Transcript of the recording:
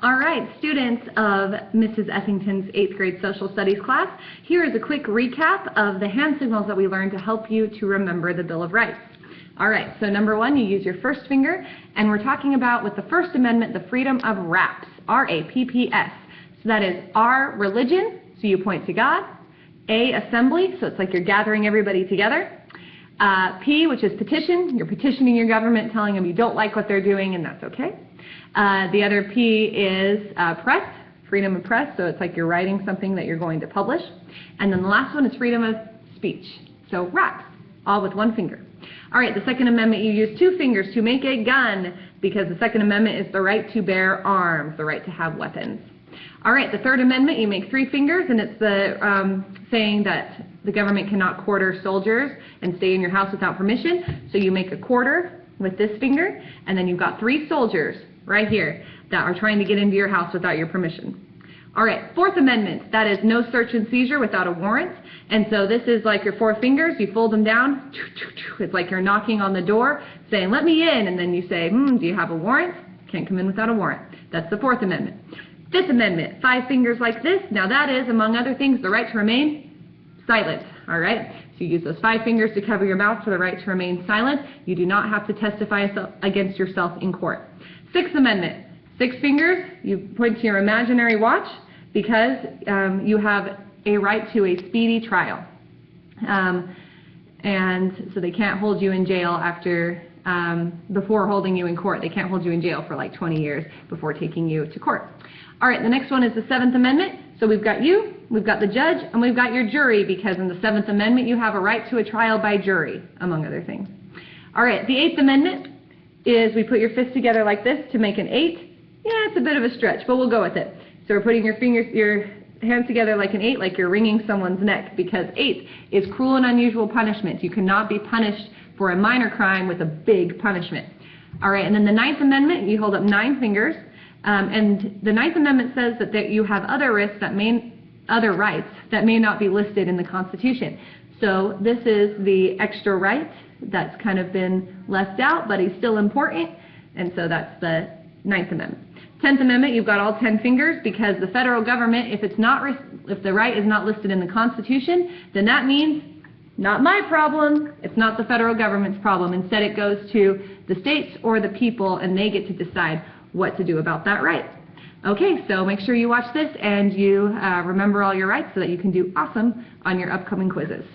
All right, students of Mrs. Ethington's 8th grade social studies class, here is a quick recap of the hand signals that we learned to help you to remember the Bill of Rights. All right, so number one, you use your first finger, and we're talking about, with the First Amendment, the freedom of rapps, R-A-P-P-S. So that is R, religion, so you point to God. A, assembly, so it's like you're gathering everybody together. P, which is petition, you're petitioning your government, telling them you don't like what they're doing, and that's okay. The other P is press, freedom of press, so it's like you're writing something that you're going to publish. And then the last one is freedom of speech, so raps, all with one finger. All right, the Second Amendment, you use two fingers to make a gun, because the Second Amendment is the right to bear arms, the right to have weapons. All right, the Third Amendment, you make three fingers, and it's the saying that the government cannot quarter soldiers and stay in your house without permission, so you make a quarter with this finger, and then you've got three soldiers right here that are trying to get into your house without your permission. All right, Fourth Amendment, that is no search and seizure without a warrant. And so this is like your four fingers, you fold them down, it's like you're knocking on the door saying, let me in, and then you say, do you have a warrant? Can't come in without a warrant. That's the Fourth Amendment. Fifth Amendment, five fingers like this. Now that is, among other things, the right to remain silent. All right, so you use those five fingers to cover your mouth for the right to remain silent. You do not have to testify against yourself in court. Sixth Amendment, six fingers, you point to your imaginary watch because you have a right to a speedy trial. And so they can't hold you in jail before holding you in court. They can't hold you in jail for like 20 years before taking you to court. All right, the next one is the Seventh Amendment. So we've got you, we've got the judge, and we've got your jury, because in the Seventh Amendment you have a right to a trial by jury, among other things. All right, the Eighth Amendment is we put your fists together like this to make an 8. Yeah, it's a bit of a stretch, but we'll go with it. So we're putting your hands together like an 8, like you're wringing someone's neck, because 8 is cruel and unusual punishment. You cannot be punished for a minor crime with a big punishment. All right, and then the Ninth Amendment, you hold up 9 fingers, and the Ninth Amendment says that you have other rights that may not be listed in the Constitution. So this is the extra right that's kind of been left out, but he's still important, and so that's the Ninth Amendment. 10th Amendment, you've got all 10 fingers, because the federal government, if the right is not listed in the Constitution, then that means not my problem, it's not the federal government's problem. Instead, it goes to the states or the people, and they get to decide what to do about that right. Okay, so make sure you watch this and you remember all your rights so that you can do awesome on your upcoming quizzes.